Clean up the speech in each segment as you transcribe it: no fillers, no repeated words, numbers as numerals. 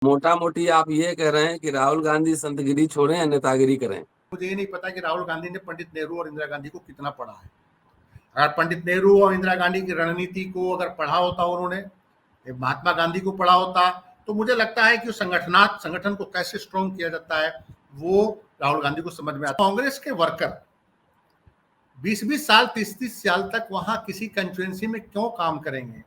मोटा मोटी आप ये कह रहे हैं कि राहुल गांधी संतगिरी छोड़ें या नेतागिरी करें। मुझे ये नहीं पता कि राहुल गांधी ने पंडित नेहरू और इंदिरा गांधी को कितना पढ़ा है। अगर पंडित नेहरू और इंदिरा गांधी की रणनीति को अगर पढ़ा होता उन्होंने, महात्मा गांधी को पढ़ा होता, तो मुझे लगता है कि संगठन को कैसे स्ट्रॉन्ग किया जाता है वो राहुल गांधी को समझ में आता। कांग्रेस के वर्कर 20-20 साल 30-30 साल तक वहां किसी कंस्टिट्यूएंसी में क्यों काम करेंगे,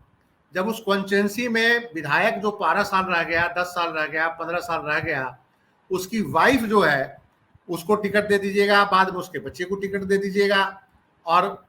जब उस कंस्टिट्यूएंसी में विधायक जो 12 साल रह गया, 10 साल रह गया, 15 साल रह गया, उसकी वाइफ जो है उसको टिकट दे दीजिएगा, बाद में उसके बच्चे को टिकट दे दीजिएगा, और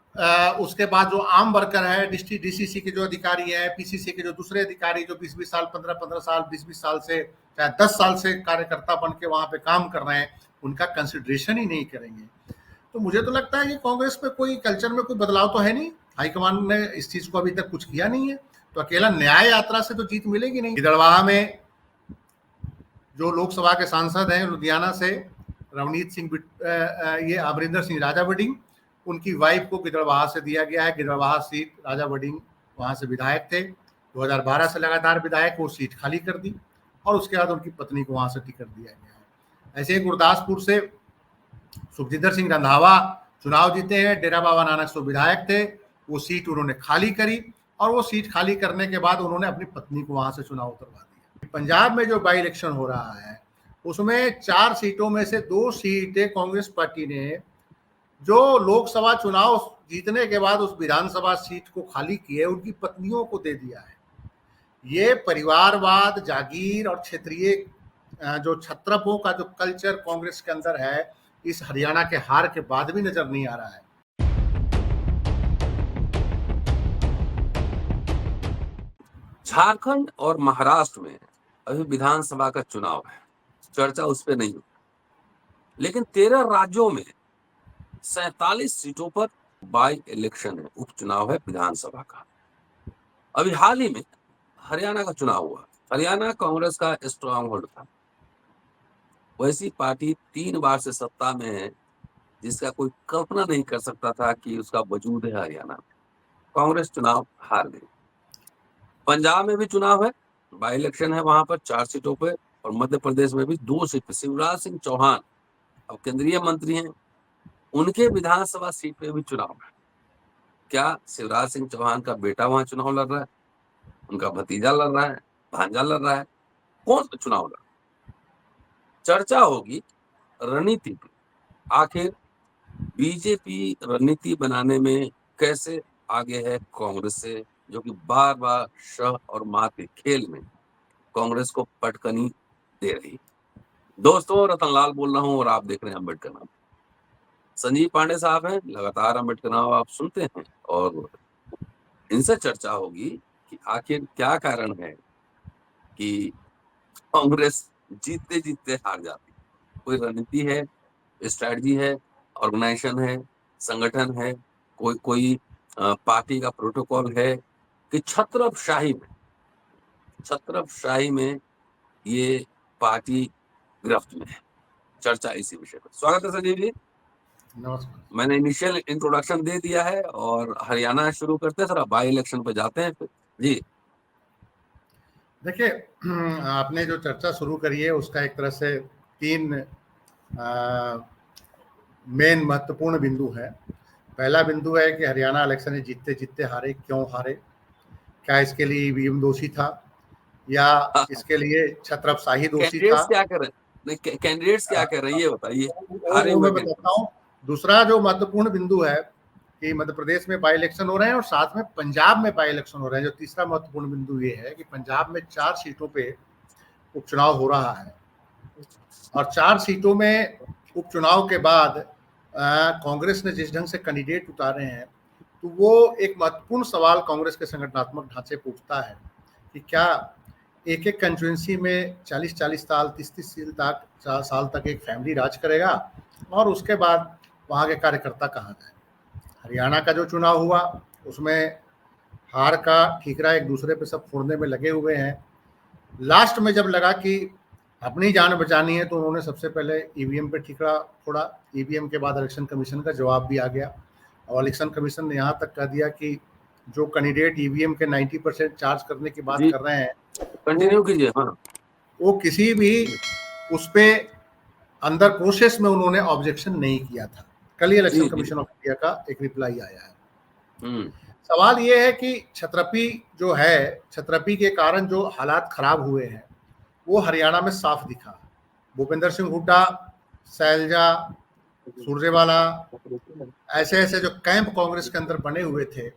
उसके बाद जो आम वर्कर है, डिस्ट्रिक्ट डीसीसी के जो अधिकारी है, पीसीसी के जो दूसरे अधिकारी जो 20-20 साल 15-15 साल 20-20 साल से चाहे 10 साल से कार्यकर्ता बन के वहां पे काम कर रहे हैं, उनका कंसिडरेशन ही नहीं करेंगे। तो मुझे तो लगता है कि कांग्रेस में कोई कल्चर में कोई बदलाव तो है नहीं, हाईकमान ने इस चीज को अभी तक कुछ किया नहीं है, तो अकेला न्याय यात्रा से तो जीत मिलेगी नहीं। गिदड़बाहा में जो लोकसभा के सांसद हैं लुधियाना से, रवनीत सिंह ये अमरिंदर सिंह राजा वडिंग, उनकी वाइफ को गिदड़बाहा से दिया गया है। गिदड़बाहा सीट राजा वडिंग वहां से विधायक थे, 2012 से लगातार विधायक, वो सीट खाली कर दी और उसके बाद उनकी पत्नी को वहां से टिकट दिया गया है। ऐसे ही गुरदासपुर से सुखजिंदर सिंह रंधावा चुनाव जीते हैं, डेरा बाबा नानक से विधायक थे, वो सीट उन्होंने खाली करी और वो सीट खाली करने के बाद उन्होंने अपनी पत्नी को वहां से चुनाव उतरवा दिया। पंजाब में जो बाई इलेक्शन हो रहा है उसमें 4 सीटों में से 2 सीटें कांग्रेस पार्टी ने जो लोकसभा चुनाव जीतने के बाद उस विधानसभा सीट को खाली किए उनकी पत्नियों को दे दिया है। ये परिवारवाद, जागीर और क्षेत्रीय जो छत्रपों का जो कल्चर कांग्रेस के अंदर है, इस हरियाणा के हार के बाद भी नजर नहीं आ रहा है। झारखंड और महाराष्ट्र में अभी विधानसभा का चुनाव है, चर्चा उस पर नहीं हुई, लेकिन 13 राज्यों में 47 सीटों पर बाई इलेक्शन है, उपचुनाव है विधानसभा का। अभी हाल ही में हरियाणा का चुनाव हुआ। हरियाणा कांग्रेस का स्ट्रॉन्ग होल्ड था, वैसी पार्टी 3 बार से सत्ता में है जिसका कोई कल्पना नहीं कर सकता था कि उसका वजूद है हरियाणा में। कांग्रेस चुनाव हार गई। पंजाब में भी चुनाव है, बाई इलेक्शन है वहां पर 4 सीटों पे, और मध्य प्रदेश में भी 2 सीट पे शिवराज सिंह चौहान अब केंद्रीय मंत्री हैं, उनके विधानसभा सीट पे भी चुनाव है। क्या शिवराज सिंह चौहान का बेटा वहां चुनाव लड़ रहा है, उनका भतीजा लड़ रहा है, भांजा लड़ रहा है, कौन सा चुनाव लड़ रहा है? चर्चा होगी रणनीति पे। आखिर बीजेपी रणनीति बनाने में कैसे आगे है कांग्रेस से, जो कि बार बार शह और मात के खेल में कांग्रेस को पटकनी दे रही। दोस्तों, रतनलाल बोल रहा हूं और आप देख रहे हैं अम्बेडकर नाम। संजीव पांडे साहब हैं, लगातार अम्बेडकर नाम आप सुनते हैं, और इनसे चर्चा होगी कि आखिर क्या कारण है कि कांग्रेस जीतते जीतते हार जाती। कोई रणनीति है, स्ट्रैटेजी है, ऑर्गेनाइजेशन है, संगठन है, कोई पार्टी का प्रोटोकॉल है, कि छत्रपशाही में ये पार्टी गिरफ्त में है। चर्चा इसी विषय पर। स्वागत है संजीव जी। नमस्कार। मैंने इनिशियल इंट्रोडक्शन दे दिया है और हरियाणा शुरू करते हैं, थोड़ा बाई इलेक्शन पे जाते हैं फिर जी। देखिए, आपने जो चर्चा शुरू करी है उसका एक तरह से 3 मेन महत्वपूर्ण बिंदु है। पहला बिंदु है कि हरियाणा इलेक्शन जीतते जीतते हारे, क्यों हारे, क्या इसके लिए ईवीएम दोषी था या इसके लिए छत्रपशाही दोषी था? कैंडिडेट्स क्या कर रहे हैं, कैंडिडेट्स क्या कर रहे हैं ये बताइए। हारे वो हुए मैं बताता हूँ। दूसरा जो महत्वपूर्ण बिंदु है कि मध्य प्रदेश में बाई इलेक्शन हो रहे हैं और साथ में पंजाब में बाई इलेक्शन हो रहे हैं। जो तीसरा महत्वपूर्ण बिंदु ये है कि पंजाब में 4 सीटों पे उपचुनाव हो रहा है और 4 सीटों में उपचुनाव के बाद कांग्रेस ने जिस ढंग से कैंडिडेट उतारे हैं, तो वो एक महत्वपूर्ण सवाल कांग्रेस के संगठनात्मक ढांचे पर उठता है कि क्या एक एक कंस्टिट्यूएंसी में 40-40 साल 30-30 साल तक एक फैमिली राज करेगा और उसके बाद वहाँ के कार्यकर्ता कहाँ गए। हरियाणा का जो चुनाव हुआ उसमें हार का ठीकरा एक दूसरे पे सब फोड़ने में लगे हुए हैं। लास्ट में जब लगा कि अपनी जान बचानी है तो उन्होंने सबसे पहले ईवीएम पे ठीकरा फोड़ा। ईवीएम के बाद इलेक्शन कमीशन का जवाब भी आ गया और इलेक्शन कमीशन ने यहाँ तक कह दिया कि जो कैंडिडेट ईवीएम के 90% चार्ज करने की बात कर रहे हैं, कंटिन्यू कीजिए। हाँ, वो किसी भी उस पे अंदर प्रोसेस में उन्होंने ऑब्जेक्शन नहीं किया था। कल ही इलेक्शन जी, जी। कमीशन ऑफ इंडिया का एक रिप्लाई आया है। हम्म। सवाल ये है कि छत्रपी जो है, छत्रपी के कारण जो हालात खराब हुए हैं वो हरियाणा में साफ दिखा। भूपेंद्र सिंह हुड्डा, सैलजा, सुरजेवाला, ऐसे ऐसे जो कैंप कांग्रेस के अंदर बने हुए थे,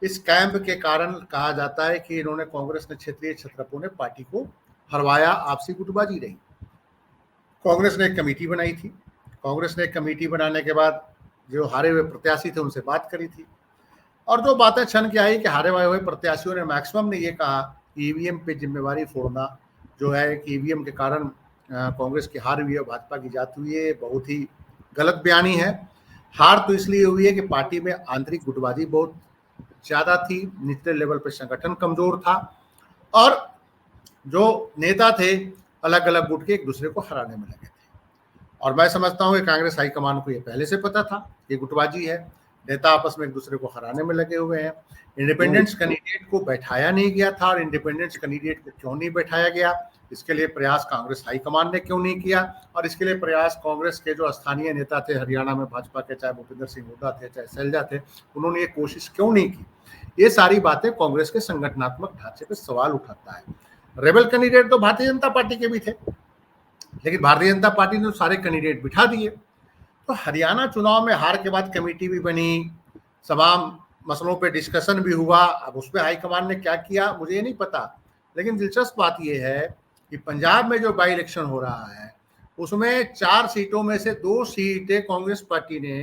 इस कैंप के कारण कहा जाता है कि इन्होंने कांग्रेस ने क्षेत्रीय छत्रपों ने पार्टी को हरवाया, आपसी गुटबाजी रही। कांग्रेस ने एक कमेटी बनाई थी। कांग्रेस ने एक कमेटी बनाने के बाद जो हारे हुए प्रत्याशी थे उनसे बात करी थी, और जो बातें छन के आई कि हारे हुए प्रत्याशियों ने मैक्सिमम ने ये कहा कि ईवीएम पे जिम्मेवारी फोड़ना जो है कि ईवीएम के कारण कांग्रेस की हार हुई है, भाजपा की जीत हुई है, बहुत ही गलत बयानी है। हार तो इसलिए हुई है कि पार्टी में आंतरिक गुटबाजी बहुत ज्यादा थी, निचले लेवल पे संगठन कमजोर था, और जो नेता थे अलग अलग गुट के एक दूसरे को हराने में लगे थे। और मैं समझता हूँ कि कांग्रेस हाईकमान को ये पहले से पता था कि गुटबाजी है, नेता आपस में एक दूसरे को हराने में लगे हुए हैं। इंडिपेंडेंस कैंडिडेट को बैठाया नहीं गया था, और इंडिपेंडेंस कैंडिडेट को क्यों नहीं बैठाया गया, इसके लिए प्रयास कांग्रेस हाईकमान ने क्यों नहीं किया, और इसके लिए प्रयास कांग्रेस के जो स्थानीय नेता थे हरियाणा में भाजपा के, चाहे भूपेंद्र सिंह हुड्डा थे चाहे सैलजा थे, उन्होंने ये कोशिश क्यों नहीं की। ये सारी बातें कांग्रेस के संगठनात्मक ढांचे पर सवाल उठाता है। रेबल कैंडिडेट तो भारतीय जनता पार्टी के भी थे, लेकिन भारतीय जनता पार्टी ने सारे कैंडिडेट बिठा दिए। तो हरियाणा चुनाव में हार के बाद कमेटी भी बनी, तमाम मसलों पे डिस्कशन भी हुआ। अब उस पर हाईकमान ने क्या किया मुझे ये नहीं पता, लेकिन दिलचस्प बात यह है कि पंजाब में जो बाई इलेक्शन हो रहा है उसमें 4 सीटों में से 2 सीटें कांग्रेस पार्टी ने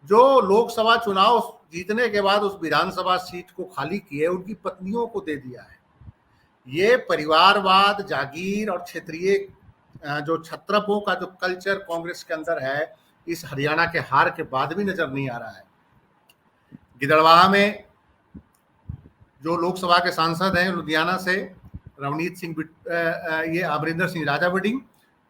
जो लोकसभा चुनाव जीतने के बाद उस विधानसभा सीट को खाली किए उनकी पत्नियों को दे दिया है। ये परिवारवाद, जागीर और क्षेत्रीय जो छत्रपों का जो कल्चर कांग्रेस के अंदर है, इस हरियाणा के हार के बाद भी नजर नहीं आ रहा है। गिदड़वाहा में जो लोकसभा के सांसद हैं लुधियाना से, रवनीत सिंह ये अमरिंदर सिंह राजा वडिंग,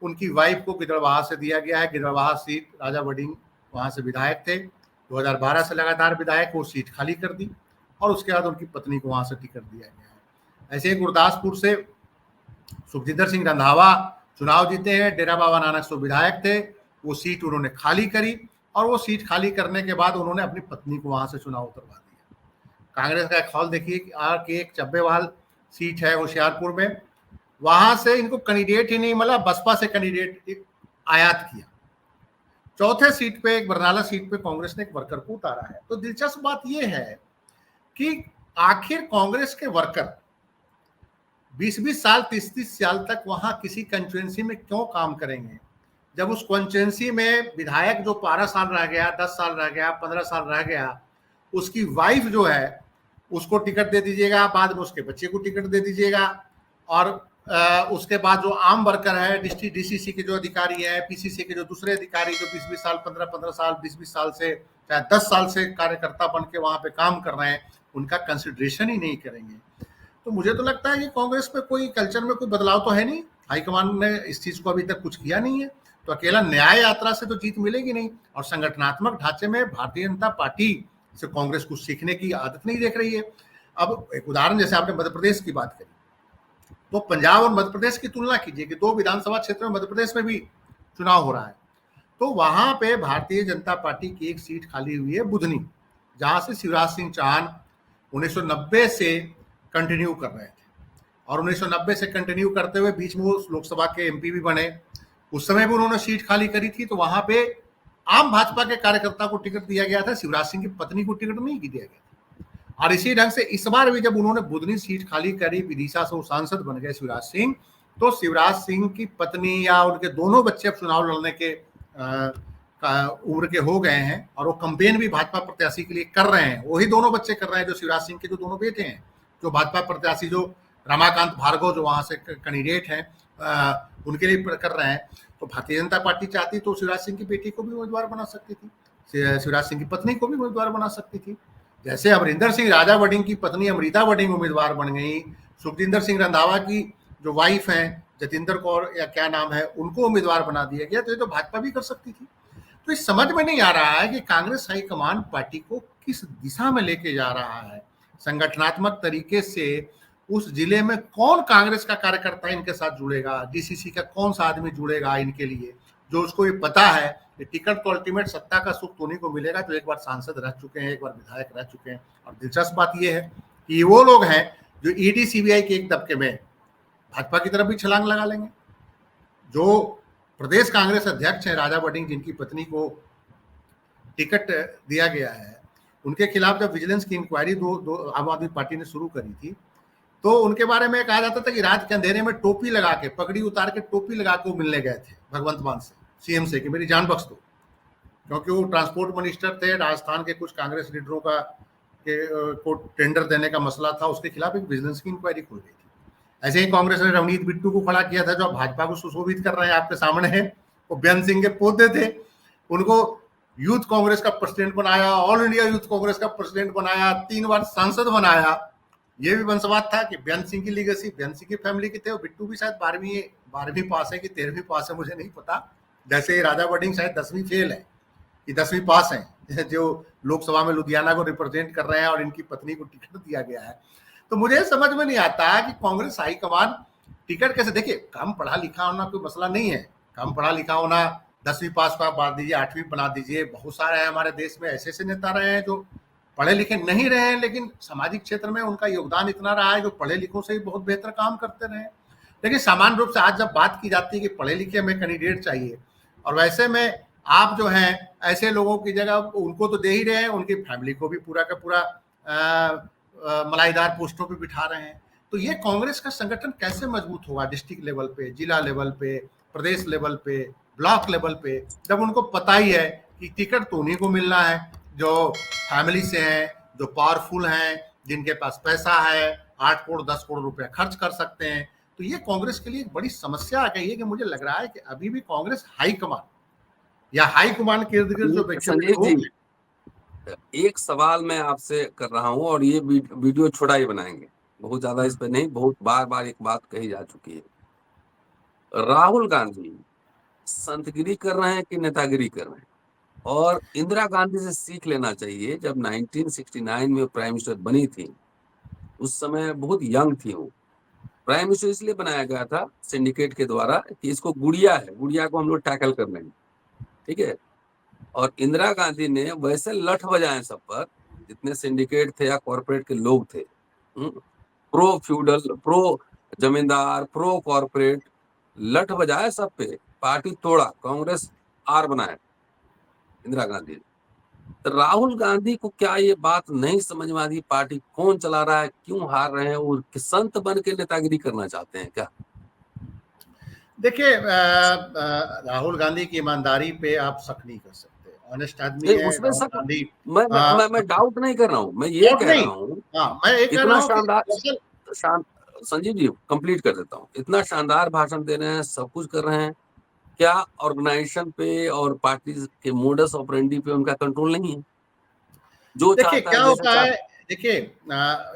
उनकी वाइफ को गिदड़वाहा से दिया गया है। गिदड़वाहा सीट राजा वडिंग वहां से विधायक थे, 2012 से लगातार विधायक, वो सीट खाली कर दी और उसके बाद उनकी पत्नी को वहां से टिकट दिया गया है। ऐसे ही गुरदासपुर से सुखजिंदर सिंह रंधावा चुनाव जीते हैं, डेरा बाबा नानक से विधायक थे, वो सीट उन्होंने खाली करी, और वो सीट खाली करने के बाद उन्होंने अपनी पत्नी को वहां से चुनाव उतरवा दिया। कांग्रेस का एक हॉल देखिए कि एक चब्बेवाल सीट है होशियारपुर में, वहां से इनको कैंडिडेट ही नहीं मिला, बसपा से कैंडिडेट आयात किया। चौथे सीट पे, एक बरनाला सीट पे कांग्रेस ने एक वर्कर को उतारा है। तो दिलचस्प बात यह है कि आखिर कांग्रेस के वर्कर 20-20 साल, 30-30 साल तक वहां किसी कंस्टिट्यूएंसी में क्यों काम करेंगे, जब उस कंस्टिट्यूएंसी में विधायक जो 12 साल रह गया, 10 साल रह गया, 15 साल रह गया, उसकी वाइफ जो है उसको टिकट दे दीजिएगा, बाद में उसके बच्चे को टिकट दे दीजिएगा, और उसके बाद जो आम वर्कर है, डिस्ट्रिक्ट डीसीसी के जो अधिकारी है, पीसीसी के जो दूसरे अधिकारी जो 20-20 साल, 15-15 साल, 20-20 साल से, चाहे 10 साल से कार्यकर्ता बन के वहां पे काम कर रहे हैं, उनका कंसिडरेशन ही नहीं करेंगे। तो मुझे तो लगता है कि कांग्रेस में कोई कल्चर में कोई बदलाव तो है नहीं, हाईकमान ने इस चीज को अभी तक कुछ किया नहीं है, तो अकेला न्याय यात्रा से तो जीत मिलेगी नहीं। और संगठनात्मक ढांचे में भारतीय जनता पार्टी से कांग्रेस कुछ सीखने की आदत नहीं देख रही है। अब एक उदाहरण, जैसे आपने मध्य प्रदेश की बात करी, तो पंजाब और मध्य प्रदेश की तुलना कीजिए कि 2 विधानसभा क्षेत्र में मध्य प्रदेश में भी चुनाव हो रहा है, तो वहां पे भारतीय जनता पार्टी की एक सीट खाली हुई है बुधनी, जहां से शिवराज सिंह चौहान 1990 से कंटिन्यू कर रहे थे, और 1990 से कंटिन्यू करते हुए बीच में वो लोकसभा के एमपी भी बने, उस समय भी उन्होंने सीट खाली करी थी। तो वहां पे आम भाजपा के कार्यकर्ता को टिकट दिया गया था, शिवराज सिंह की पत्नी को टिकट नहीं दिया गया था। और इसी ढंग से इस बार भी जब उन्होंने बुधनी सीट खाली करी, विदिशा से वो सांसद बन गए शिवराज सिंह, तो शिवराज सिंह की पत्नी या उनके दोनों बच्चे अब चुनाव लड़ने के उम्र के हो गए हैं, और वो कंपेन भी भाजपा प्रत्याशी के लिए कर रहे हैं। वही दोनों बच्चे कर रहे हैं जो शिवराज सिंह के जो दोनों बेटे हैं, जो भाजपा प्रत्याशी जो रमाकांत भार्गव जो वहां से कैंडिडेट हैं, उनके लिए कर रहे हैं। तो भारतीय जनता पार्टी चाहती तो शिवराज सिंह की बेटी को भी उम्मीदवार बना सकती थी, शिवराज सिंह की पत्नी को भी उम्मीदवार बना सकती थी। जैसे अमरिंदर सिंह राजा वडिंग की पत्नी अमृता वडिंग उम्मीदवार बन गई, सुखजिंदर सिंह रंधावा की जो वाइफ है जतिंदर कौर या क्या नाम है, उनको उम्मीदवार बना दिया गया। तो ये तो भाजपा भी कर सकती थी। तो इस समझ में नहीं आ रहा है कि कांग्रेस हाईकमान पार्टी को किस दिशा में लेके जा रहा है। संगठनात्मक तरीके से उस जिले में कौन कांग्रेस का कार्यकर्ता इनके साथ जुड़ेगा, डीसीसी का कौन सा आदमी जुड़ेगा इनके लिए, जो उसको ये पता है कि टिकट तो अल्टीमेट सत्ता का सुख तो उन्हीं को मिलेगा जो एक बार सांसद रह चुके हैं, एक बार विधायक रह चुके हैं। और दिलचस्प बात ये है कि वो लोग हैं जो ईडी सीबीआई के एक दबके में भाजपा की तरफ भी छलांग लगा लेंगे। जो प्रदेश कांग्रेस अध्यक्ष है राजा बडिंग, जिनकी पत्नी को टिकट दिया गया है, उनके खिलाफ जब विजिलेंस की इंक्वायरी दो आम आदमी पार्टी ने शुरू करी थी, तो उनके बारे में कहा जाता था कि रात के अंधेरे में टोपी लगा के, पगड़ी उतार के टोपी लगा के वो मिलने गए थे भगवंत मान से, सीएम से, कि मेरी जान बख्श दो, क्योंकि वो ट्रांसपोर्ट मिनिस्टर थे। राजस्थान के कुछ कांग्रेस लीडरों का को टेंडर देने का मसला था, उसके खिलाफ एक विजिलेंस की इंक्वायरी खुल गई थी। ऐसे ही कांग्रेस ने रवनीत बिट्टू को खड़ा किया था, जो भाजपा को सुशोभित कर रहे हैं, आपके सामने है। वो बेअंत सिंह के पोते थे, उनको यूथ कांग्रेस का प्रेसिडेंट बनाया, ऑल इंडिया यूथ कांग्रेस का प्रेसिडेंट बनाया, 3 बार सांसद बनाया। ये भी वंशवाद था कि बेअंत सिंह की लीगेसी, बेअंत सिंह की फैमिली के थे। और बिट्टू भी शायद 12वीं पास है कि 13वीं पास है, मुझे नहीं पता। जैसे राजा बडिंग शायद 10वीं फेल है कि 10वीं पास है, जो लोकसभा में लुधियाना को रिप्रेजेंट कर रहे हैं, और इनकी पत्नी को टिकट दिया गया है। तो मुझे समझ में नहीं आता कि कांग्रेस हाईकमान टिकट कैसे, देखिए कम पढ़ा लिखा होना कोई मसला नहीं है, कम पढ़ा लिखा होना, 10वीं पास का बात दीजिए, 8वीं बना दीजिए। बहुत सारे हैं हमारे देश में ऐसे नेता रहे हैं जो पढ़े लिखे नहीं रहे हैं, लेकिन सामाजिक क्षेत्र में उनका योगदान इतना रहा है जो पढ़े लिखों से ही बहुत बेहतर काम करते रहे। लेकिन सामान्य रूप से आज जब बात की जाती है कि पढ़े लिखे हमें कैंडिडेट चाहिए, और वैसे में आप जो हैं ऐसे लोगों की जगह उनको तो दे ही रहे हैं, उनकी फैमिली को भी पूरा का पूरा मलाईदार पोस्टों पे बिठा रहे हैं। तो ये कांग्रेस का संगठन कैसे मजबूत होगा डिस्ट्रिक्ट लेवल पे, जिला लेवल पे, प्रदेश लेवल पे, ब्लॉक लेवल पे, जब उनको पता ही है कि टिकट तो उन्हीं को मिलना है जो फैमिली से हैं, जो पावरफुल हैं, जिनके पास पैसा है, 8 करोड़ 10 करोड़ रुपया खर्च कर सकते हैं। तो ये कांग्रेस के लिए एक बड़ी समस्या आ गई है कि मुझे लग रहा है कि अभी भी कांग्रेस हाईकमान या हाईकमान के इर्द गिर्द जो संजीव जी, एक सवाल मैं आपसे कर रहा हूं, और ये वीडियो छोटा ही बनाएंगे, बहुत ज्यादा इस पे नहीं, बहुत बार बार एक बात कही जा चुकी है। राहुल गांधी संतगिरी कर रहे हैं कि नेतागिरी कर रहे हैं? और इंदिरा गांधी से सीख लेना चाहिए। जब 1969 में प्राइम मिनिस्टर बनी थी, उस समय बहुत यंग थी वो। प्राइम मिनिस्टर इसलिए बनाया गया था सिंडिकेट के द्वारा कि इसको गुड़िया है, गुड़िया को हम लोग टैकल कर लेंगे, ठीक है। और इंदिरा गांधी ने वैसे लठ बजाए सब पर, जितने सिंडिकेट थे या कॉर्पोरेट के लोग थे, प्रो फ्यूडल, प्रो जमींदार, प्रो कॉर्पोरेट, लठ बजाए सब पे, पार्टी तोड़ा, कांग्रेस आर बनाया इंदिरा गांधी ने। तो राहुल गांधी को क्या ये बात नहीं समझ में आती पार्टी कौन चला रहा है, क्यों हार रहे हैं, वो संत बन के नेतागिरी करना चाहते हैं क्या? देखिए राहुल गांधी की ईमानदारी पे आप शक नहीं कर सकते, ऑनेस्ट आदमी है उसमें राहुल शक, गांधी। मैं डाउट नहीं कर रहा हूँ, मैं ये कह रहा हूँ, मैं ये कह रहा इतना हूँ शानदार, संजीव जी कंप्लीट कर देता हूँ, इतना शानदार भाषण दे रहे हैं, सब कुछ कर रहे हैं, क्या ऑर्गेनाइजेशन पे और पार्टी के मोडस ऑपरेंडी पे उनका कंट्रोल नहीं है? जो देखिए चाहता क्या है, होता है, देखिए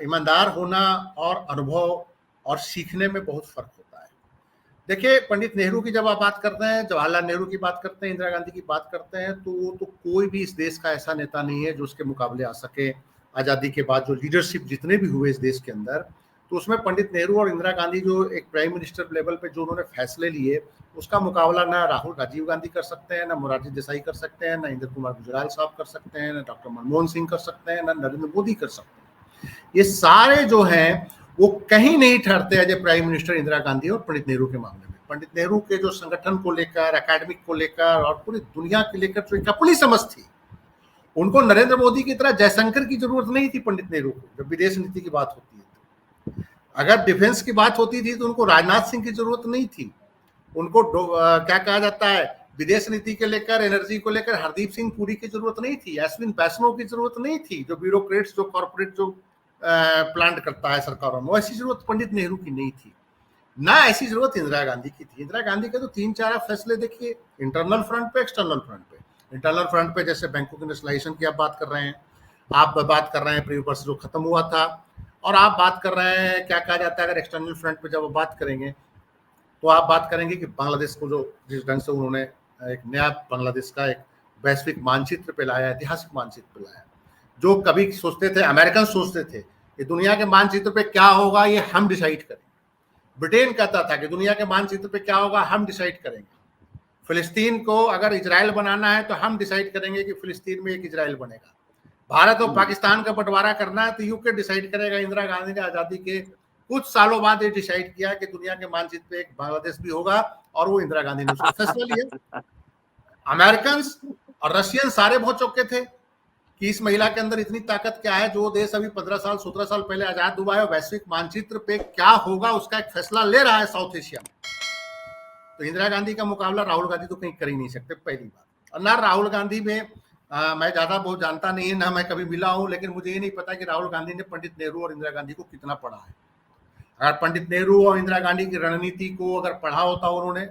ईमानदार होना और अनुभव और सीखने में बहुत फर्क होता है। देखिए पंडित नेहरू की जब आप बात करते हैं, जवाहरलाल नेहरू की बात करते हैं, इंदिरा गांधी की बात करते हैं, तो कोई भी इस देश का ऐसा नेता नहीं है जो उसके मुकाबले आ सके। आज़ादी के बाद जो लीडरशिप जितने भी हुए इस देश के अंदर, तो उसमें पंडित नेहरू और इंदिरा गांधी जो एक प्राइम मिनिस्टर लेवल पे जो उन्होंने फैसले लिए, उसका मुकाबला ना राजीव गांधी कर सकते हैं, ना मोरारजी देसाई कर सकते हैं, ना इंदिरा कुमार गुजराल साहब कर सकते हैं, ना डॉक्टर मनमोहन सिंह कर सकते हैं, ना नरेंद्र मोदी कर सकते हैं। ये सारे जो हैं वो कहीं नहीं ठहरते as a prime minister Indira Gandhi और पंडित नेहरू के मामले में। पंडित नेहरू के जो संगठन को लेकर, एकेडमिक को लेकर और पूरी दुनिया के लेकर जो एक अपनी समझ थी, उनको नरेंद्र मोदी की तरह जयशंकर की जरूरत नहीं थी पंडित नेहरू को। जब विदेश नीति की बात होती है, अगर डिफेंस की बात होती थी तो उनको राजनाथ सिंह की जरूरत नहीं थी। उनको क्या कहा जाता है, विदेश नीति के लेकर, एनर्जी को लेकर हरदीप सिंह पुरी की जरूरत नहीं थी, अश्विन वैष्णव की जरूरत नहीं थी, जो ब्यूरोक्रेट्स, जो कॉर्पोरेट जो प्लांट करता है सरकारों में, ऐसी जरूरत पंडित नेहरू की नहीं थी। ना ऐसी जरूरत इंदिरा गांधी की थी। इंदिरा गांधी के तो 3-4 फैसले देखिए, इंटरनल फ्रंट पे, एक्सटर्नल फ्रंट पे। इंटरनल फ्रंट पे जैसे बैंकों के नेशनलाइजेशन की आप बात कर रहे हैं, आप बात कर रहे हैं प्री वर्ष जो खत्म हुआ था, और आप बात कर रहे हैं क्या कहा जाता है, अगर एक्सटर्नल फ्रंट पे जब बात करेंगे तो आप बात करेंगे कि बांग्लादेश को जो जिस ढंग से उन्होंने एक नया बांग्लादेश का एक वैश्विक मानचित्र पे लाया, ऐतिहासिक मानचित्र पे लाया। जो कभी सोचते थे, अमेरिकन सोचते थे कि दुनिया के मानचित्र पे क्या होगा ये हम डिसाइड करें। ब्रिटेन कहता था कि दुनिया के मानचित्र पे क्या होगा हम डिसाइड करेंगे। फिलिस्तीन को अगर इजराइल बनाना है तो हम डिसाइड करेंगे कि फिलिस्तीन में एक इजराइल बनेगा। भारत और पाकिस्तान का बंटवारा करना है तो यूके डिसाइड करेगा। इंदिरा गांधी ने आजादी के कुछ सालों बाद ये डिसाइड किया कि दुनिया के मानचित्र पे एक बांग्लादेश भी होगा और वो इंदिरा गांधी ने उसका फैसला लिया। अमेरिकन और रशियन सारे बहुत चौके थे कि इस महिला के अंदर इतनी ताकत क्या है, जो देश अभी 15 साल 17 साल पहले आजाद हुआ है, वैश्विक मानचित्र पे क्या होगा उसका एक फैसला ले रहा है साउथ एशिया में। तो इंदिरा गांधी का मुकाबला राहुल गांधी तो कहीं कर ही नहीं सकते, पहली बात। और ना राहुल गांधी में मैं ज्यादा बहुत जानता नहीं है, ना मैं कभी मिला हूं, लेकिन मुझे ये नहीं पता कि राहुल गांधी ने पंडित नेहरू और इंदिरा गांधी को कितना पढ़ा है। अगर पंडित नेहरू और इंदिरा गांधी की रणनीति को अगर पढ़ा होता उन्होंने,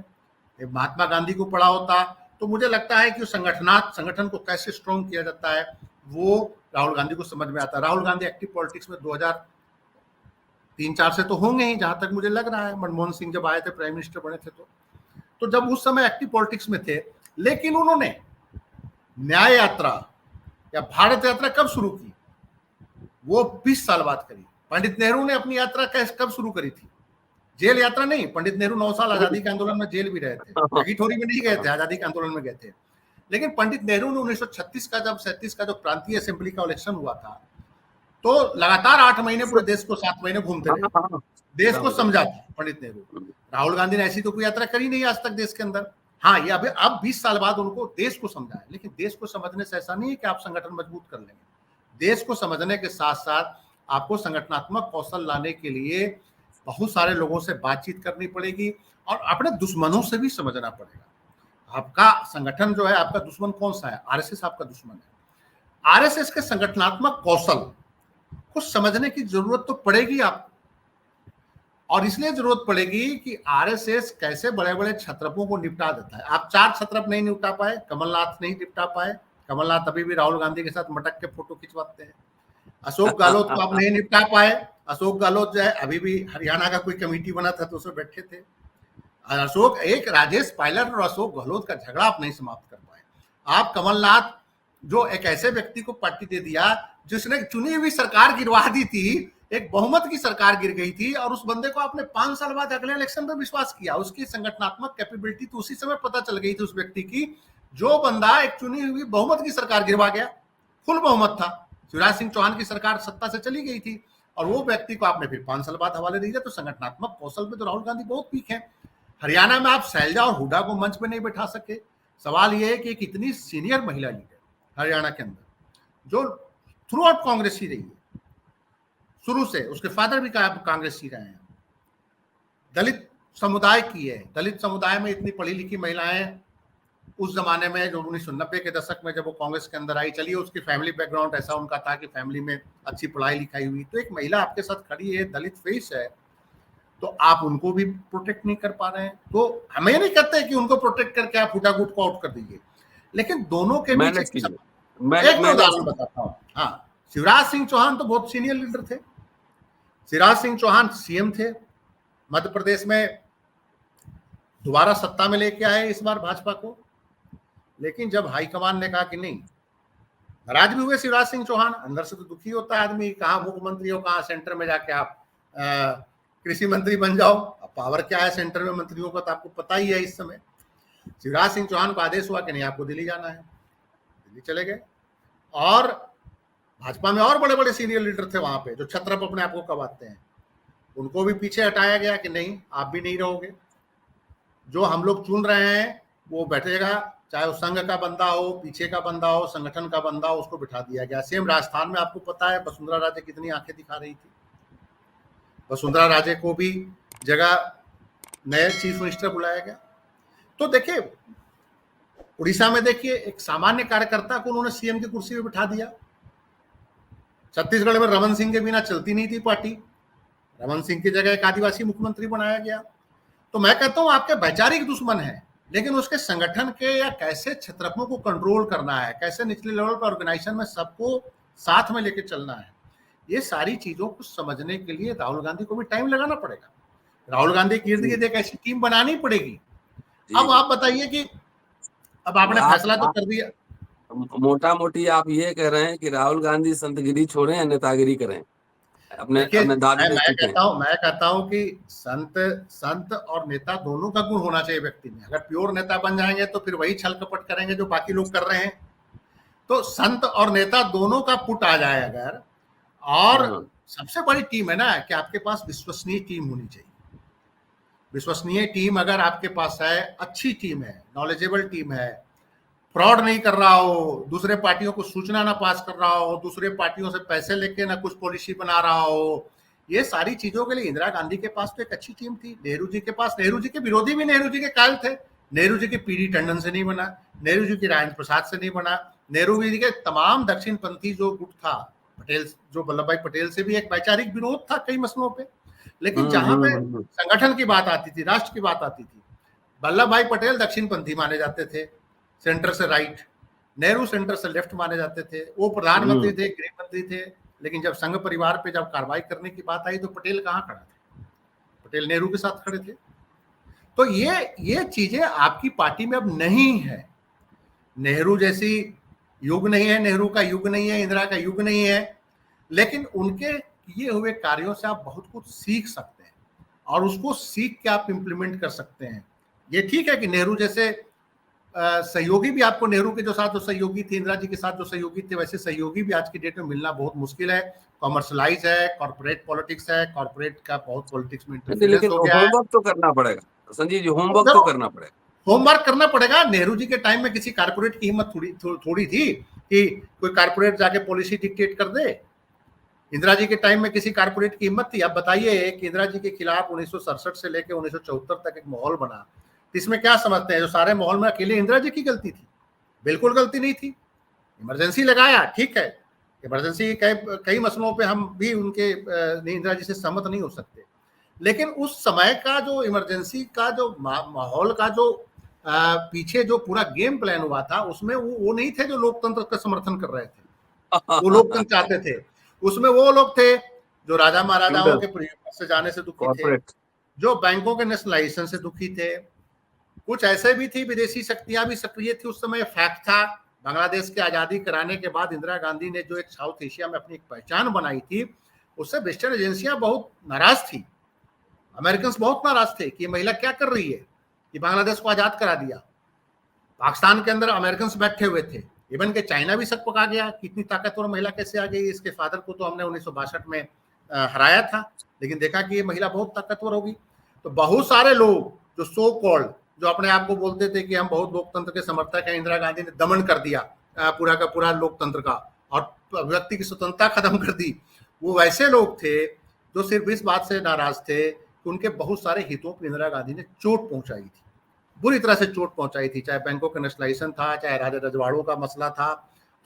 महात्मा गांधी को पढ़ा होता, तो मुझे लगता है कि संगठन को कैसे स्ट्रॉन्ग किया जाता है वो राहुल गांधी को समझ में आता है। राहुल गांधी एक्टिव पॉलिटिक्स में 2003-4 से तो होंगे ही, जहां तक मुझे लग रहा है। मनमोहन सिंह जब आए थे, प्राइम मिनिस्टर बने थे, तो जब उस समय एक्टिव पॉलिटिक्स में थे। लेकिन उन्होंने न्याय यात्रा या भारत यात्रा कब शुरू की? वो 20 साल बाद करी। पंडित नेहरू ने अपनी यात्रा कब शुरू करी थी? जेल यात्रा नहीं। पंडित नेहरू 9 साल आजादी के आंदोलन में जेल भी रहे थे, ठगी में नहीं गए थे, आजादी के आंदोलन में गए थे। लेकिन पंडित नेहरू ने 1936 का जब 37 का जो प्रांतीय असेंबली का इलेक्शन हुआ था, तो लगातार 8 महीने पूरे देश को 7 महीने घूमते रहे, देश को समझा था पंडित नेहरू। राहुल गांधी ने ऐसी तो कोई यात्रा करी नहीं आज तक देश के अंदर। हाँ, ये अब 20 साल बाद उनको देश को समझा है। लेकिन देश को समझने से ऐसा नहीं है कि आप संगठन मजबूत कर लेंगे। देश को समझने के साथ साथ आपको संगठनात्मक कौशल लाने के लिए बहुत सारे लोगों से बातचीत करनी पड़ेगी और अपने दुश्मनों से भी समझना पड़ेगा। आपका संगठन जो है, आपका दुश्मन कौन सा है? आरएसएस आपका दुश्मन है। आरएसएस के संगठनात्मक कौशल को समझने की जरूरत तो पड़ेगी आपको, और इसलिए जरूरत पड़ेगी कि आरएसएस कैसे बड़े बड़े क्षत्रपों को निपटा देता है। आप 4 क्षत्रप नहीं निपटा पाए, कमलनाथ नहीं निपटा पाए। कमलनाथ अभी भी राहुल गांधी के साथ मटक के फोटो खिंचवाते हैं। अशोक गहलोत को आप नहीं निपटा पाए। अशोक गहलोत जो है, अभी भी हरियाणा का कोई कमेटी बना था तो उसमें बैठे थे। एक राजेश पायलट और अशोक गहलोत का झगड़ा आप नहीं समाप्त कर पाए। आप कमलनाथ, जो एक ऐसे व्यक्ति को पार्टी दे दिया जिसने चुनी हुई सरकार गिरवा दी थी, एक बहुमत की सरकार गिर गई थी, और उस बंदे को आपने 5 साल बाद अगले इलेक्शन में विश्वास किया। उसकी संगठनात्मक कैपेबिलिटी तो उसी समय पता चल गई थी उस व्यक्ति की, जो बंदा एक चुनी हुई बहुमत की सरकार गिरवा गया। फुल बहुमत था, शिवराज सिंह चौहान की सरकार सत्ता से चली गई थी, और वो व्यक्ति को आपने फिर 5 साल बाद हवाले दे दिया। तो संगठनात्मक कौशल में तो राहुल गांधी बहुत वीक है। हरियाणा में आप शैलजा और हुड्डा को मंच पे नहीं बैठा सके। सवाल ये है कि एक इतनी सीनियर महिला लीडर हरियाणा के अंदर, जो थ्रू आउट कांग्रेस ही रही है शुरू से, उसके फादर भी कांग्रेस ही रहे हैं, दलित समुदाय की है। दलित समुदाय में इतनी पढ़ी लिखी महिलाएं उस जमाने में, जो 1990 के दशक में जब वो कांग्रेस के अंदर आई, चलिए उसकी फैमिली बैकग्राउंड ऐसा उनका था कि फैमिली में अच्छी पढ़ाई लिखाई हुई, तो एक महिला आपके साथ खड़ी है, दलित फेस है, तो आप उनको भी प्रोटेक्ट नहीं कर पा रहे हैं। तो हमें नहीं कहते कि उनको प्रोटेक्ट करके आप हुड्डा गुट को आउट कर दीजिए, लेकिन दोनों के बीच एक उदाहरण बताता हूँ। हाँ, शिवराज सिंह चौहान तो बहुत सीनियर लीडर थे। शिवराज सिंह चौहान सीएम थे, मध्य प्रदेश में दोबारा सत्ता में लेके आए इस बार भाजपा को। लेकिन जब हाईकमान ने कहा कि नहीं, नाराज भी हुए शिवराज सिंह चौहान, अंदर से तो दुखी होता है आदमी, कहाँ मुख्यमंत्री हो, कहाँ सेंटर में जाके आप कृषि मंत्री बन जाओ। अब पावर क्या है सेंटर में मंत्रियों का, तो आपको पता ही है। इस समय शिवराज सिंह चौहान को आदेश हुआ कि नहीं, आपको दिल्ली जाना है, दिल्ली चले गए। और भाजपा में और बड़े बड़े सीनियर लीडर थे वहां पे, जो छत्रप अपने आप को कबाते हैं, उनको भी पीछे हटाया गया कि नहीं, आप भी नहीं रहोगे, जो हम लोग चुन रहे हैं वो बैठेगा, चाहे वो संघ का बंदा हो, पीछे का बंदा हो, संगठन का बंदा हो, उसको बिठा दिया गया। सेम राजस्थान में आपको पता है वसुंधरा राजे कितनी आंखें दिखा रही थी। वसुंधरा राजे को भी जगह नए चीफ मिनिस्टर बुलाया गया। तो देखिए, उड़ीसा में देखिए, एक सामान्य कार्यकर्ता को उन्होंने सीएम की कुर्सी पे बिठा दिया। छत्तीसगढ़ में रमन सिंह के बिना चलती नहीं थी पार्टी, रमन सिंह की जगह एक आदिवासी मुख्यमंत्री बनाया गया। तो मैं कहता हूं आपके वैचारिक दुश्मन है, लेकिन उसके संगठन के या कैसे क्षेत्रफलों को कंट्रोल करना है, कैसे निचले लेवल पर ऑर्गेनाइजेशन में सबको साथ में लेके चलना है, ये सारी चीजों को समझने के लिए राहुल गांधी को भी टाइम लगाना पड़ेगा। राहुल गांधी के इर्द गिर्द एक ऐसी टीम बनानी पड़ेगी। अब आप बताइए कि अब आपने फैसला तो कर दिया, मोटा मोटी आप ये कह रहे हैं कि राहुल गांधी संतगिरी छोड़ें या नेतागिरी करें, अपने देखिए, अपने दादी रह चुके हैं। मैं कहता हूं कि संत संत और नेता दोनों का गुण होना चाहिए व्यक्ति में। अगर प्योर नेता बन जाएंगे तो फिर वही छल कपट करेंगे जो बाकी लोग कर रहे हैं। तो संत और नेता दोनों का पुट आ जाए अगर, और हाँ, सबसे बड़ी टीम है ना कि आपके पास विश्वसनीय टीम होनी चाहिए। विश्वसनीय टीम अगर आपके पास है, अच्छी टीम है, नॉलेजेबल टीम है, फ्रॉड नहीं कर रहा हो, दूसरे पार्टियों को सूचना ना पास कर रहा हो, दूसरे पार्टियों से पैसे लेके ना कुछ पॉलिसी बना रहा हो, ये सारी चीजों के लिए इंदिरा गांधी के पास तो एक अच्छी टीम थी। नेहरू जी के पास, नेहरू जी के विरोधी भी नेहरू जी के कायल थे। नेहरू जी के पीडी टंडन से नहीं बना, नेहरू जी के राजेंद्र प्रसाद से नहीं बना, नेहरू जी के तमाम दक्षिण पंथी जो गुट था, पटेल, जो वल्लभ भाई पटेल से भी एक वैचारिक विरोध था कई मसलों पे। लेकिन जहां पे संगठन की बात आती थी, राष्ट्र की बात आती थी, वल्लभ भाई पटेल दक्षिण पंथी माने जाते थे, सेंटर से राइट। नेहरू सेंटर से लेफ्ट माने जाते थे। वो प्रधानमंत्री थे, गृह मंत्री थे, लेकिन जब संघ परिवार पे जब कार्रवाई करने की बात आई तो पटेल कहाँ खड़ा थे? पटेल नेहरू के साथ खड़े थे। तो ये चीजें आपकी पार्टी में अब नहीं है। नेहरू जैसी युग नहीं है, नेहरू का युग नहीं है, इंदिरा का युग नहीं है, लेकिन उनके किए हुए कार्यों से आप बहुत कुछ सीख सकते हैं और उसको सीख के आप इम्प्लीमेंट कर सकते हैं। ये ठीक है कि नेहरू जैसे सहयोगी भी आपको, नेहरू के जो साथ जो सहयोगी थे, इंदिरा जी के साथ जो सहयोगी थे, वैसे सहयोगी भी आज की डेट में मिलना बहुत मुश्किल है। कॉमर्शलाइज है, कॉर्पोरेट पॉलिटिक्स है, कॉर्पोरेट का बहुत पॉलिटिक्स में इंटरफेरेंस लेकिन हो गया है। होमवर्क तो करना पड़ेगा संजीव जी, होमवर्क तो जरूर करना पड़ेगा। होमवर्क करना पड़ेगा। नेहरू जी के टाइम में किसी कारपोरेट की हिम्मत थोड़ी थी कि कोई कारपोरेट जाके पॉलिसी डिक्टेट कर दे। इंदिरा जी के टाइम में किसी कारपोरेट की हिम्मत थी? आप बताइए कि इंदिरा जी के खिलाफ 1967 से लेकर 1974 तक एक माहौल बना, इसमें क्या समझते हैं? जो सारे माहौल में अकेले इंदिरा जी की गलती थी? बिल्कुल गलती नहीं थी। इमरजेंसी लगाया, ठीक है, इमरजेंसी कई मसलों पे हम भी उनके इंदिरा जी से सहमत नहीं हो सकते, लेकिन उस समय का जो इमरजेंसी का जो माहौल का जो पीछे जो पूरा गेम प्लान हुआ था, उसमें वो नहीं थे जो लोकतंत्र का समर्थन कर रहे थे, वो लोकतंत्र चाहते थे। उसमें वो लोग थे जो राजा महाराजाओं के परिवार से जाने से दुखी थे, जो बैंकों के नेशनलाइजेशन से दुखी थे। कुछ ऐसे भी थी, विदेशी शक्तियां भी सक्रिय थी उस समय, फैक्ट था। बांग्लादेश की आजादी कराने के बाद इंदिरा गांधी ने जो एक साउथ एशिया में अपनी एक पहचान बनाई थी, उससे वेस्टर्न एजेंसियां बहुत नाराज थी, अमेरिकन बहुत नाराज थे कि महिला क्या कर रही है, कि बांग्लादेश को आजाद करा दिया। पाकिस्तान के अंदर अमेरिकन बैठे हुए थे, इवन के चाइना भी शक पका गया कि इतनी ताकतवर महिला कैसे आ गई। इसके फादर को तो हमने 1962 में हराया था, लेकिन देखा कि ये महिला बहुत ताकतवर होगी। तो बहुत सारे लोग जो सो कॉल्ड, जो अपने आप को बोलते थे कि हम बहुत लोकतंत्र के समर्थक हैं, इंदिरा गांधी ने दमन कर दिया पूरा का पूरा लोकतंत्र का और व्यक्ति की स्वतंत्रता खत्म कर दी, वो वैसे लोग थे जो सिर्फ इस बात से नाराज थे कि उनके बहुत सारे हितों पर इंदिरा गांधी ने चोट पहुंचाई थी, बुरी तरह से चोट पहुंचाई थी। चाहे बैंकों का नेशनलाइजेशन था, चाहे राजा रजवाड़ों का मसला था,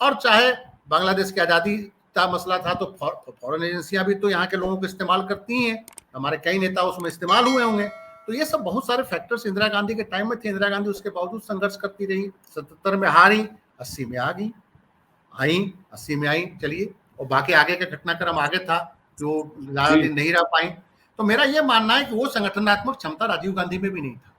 और चाहे बांग्लादेश की आजादी का मसला था। तो फॉरेन एजेंसियां भी तो यहाँ के लोगों को इस्तेमाल करती हैं, हमारे कई नेता उसमें इस्तेमाल हुए होंगे। तो ये सब बहुत सारे फैक्टर्स इंदिरा गांधी के टाइम में थे। इंदिरा गांधी उसके बावजूद संघर्ष करती रही, 77 में हारी, 80 में आ गई, 80 में आई, चलिए, और बाकी आगे का घटनाक्रम आगे था, जो ज्यादा दिन नहीं रह पाई। तो मेरा ये मानना है कि वो संगठनात्मक क्षमता राजीव गांधी में भी नहीं था।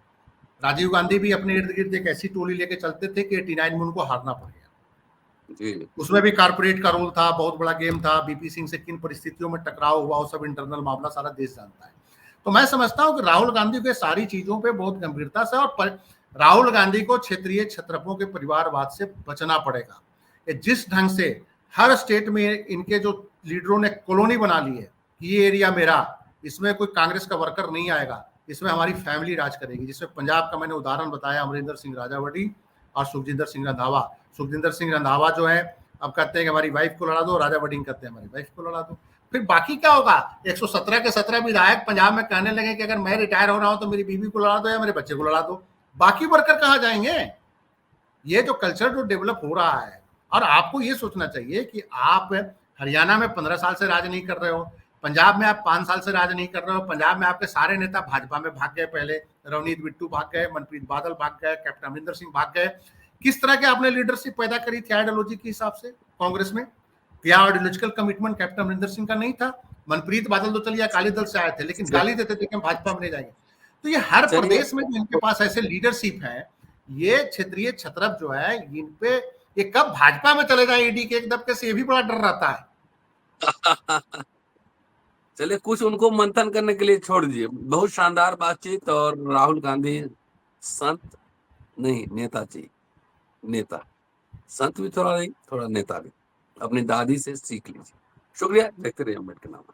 राजीव गांधी भी अपने इर्द गिर्द एक ऐसी टोली लेके चलते थे कि 89 में उनको हारना पड़ गया। उसमें भी कारपोरेट का रोल था, बहुत बड़ा गेम था। बीपी सिंह से किन परिस्थितियों में टकराव हुआ, वो सब इंटरनल मामला सारा देश जानता है। तो मैं समझता हूं कि राहुल गांधी के सारी चीजों पे बहुत गंभीरता से, और राहुल गांधी को क्षेत्रीय क्षत्रपों के परिवारवाद से बचना पड़ेगा। जिस ढंग से हर स्टेट में इनके जो लीडरों ने कॉलोनी बना ली है, ये एरिया मेरा, इसमें कोई कांग्रेस का वर्कर नहीं आएगा, इसमें हमारी फैमिली राज करेगी। जिसमें पंजाब का मैंने उदाहरण बताया, अमरिंदर सिंह राजावड़ी और सुखजिंदर सिंह रंधावा। सुखजिंदर सिंह रंधावा जो है अब कहते हैं कि हमारी वाइफ को लड़ा दो, राजावड़ी कहते हैं हमारी वाइफ को लड़ा दो। फिर बाकी क्या होगा? 117 के 17 विधायक पंजाब में कहने लगे कि अगर मैं रिटायर हो रहा हूं तो मेरी बीवी को लड़ा दो या मेरे बच्चे को लड़ा दो। बाकी वर्कर कहाँ जाएंगे? ये जो कल्चर जो डेवलप हो रहा है, और आपको ये सोचना चाहिए कि आप हरियाणा में 15 साल से राज नहीं कर रहे हो, पंजाब में आप 5 साल से राज नहीं कर रहे हो, पंजाब में आपके सारे नेता भाजपा में भाग गए, पहले रवनीत बिट्टू भाग गए, मनप्रीत बादल भाग गए, कैप्टन अमरिंदर सिंह भाग गए। किस तरह के आपने लीडरशिप पैदा करी थी आइडियोलॉजी के हिसाब से कांग्रेस में? क्या ideological commitment captain Amarinder Singh का नहीं था? मनप्रीत बादल तो चलिए अकाली दल से आए थे, लेकिन गाली देते थे कि हम भाजपा में नहीं जाएंगे। तो ये हर प्रदेश में इनके पास ऐसे लीडरशिप है, ये क्षेत्रीय छत्रप जो है, इन पे ये कब भाजपा में चले जाए ईडी के एक दबके से, ये भी बड़ा डर रहता है। चलिए कुछ उनको मंथन करने के लिए छोड़ दीजिए। बहुत शानदार बातचीत। और राहुल गांधी संत नहीं, नेता चाहिए, नेता। संत भी थोड़ा नहीं, थोड़ा नेता भी। अपनी दादी से सीख लीजिए। शुक्रिया। देखते रहिए अम्बेडकर नामा।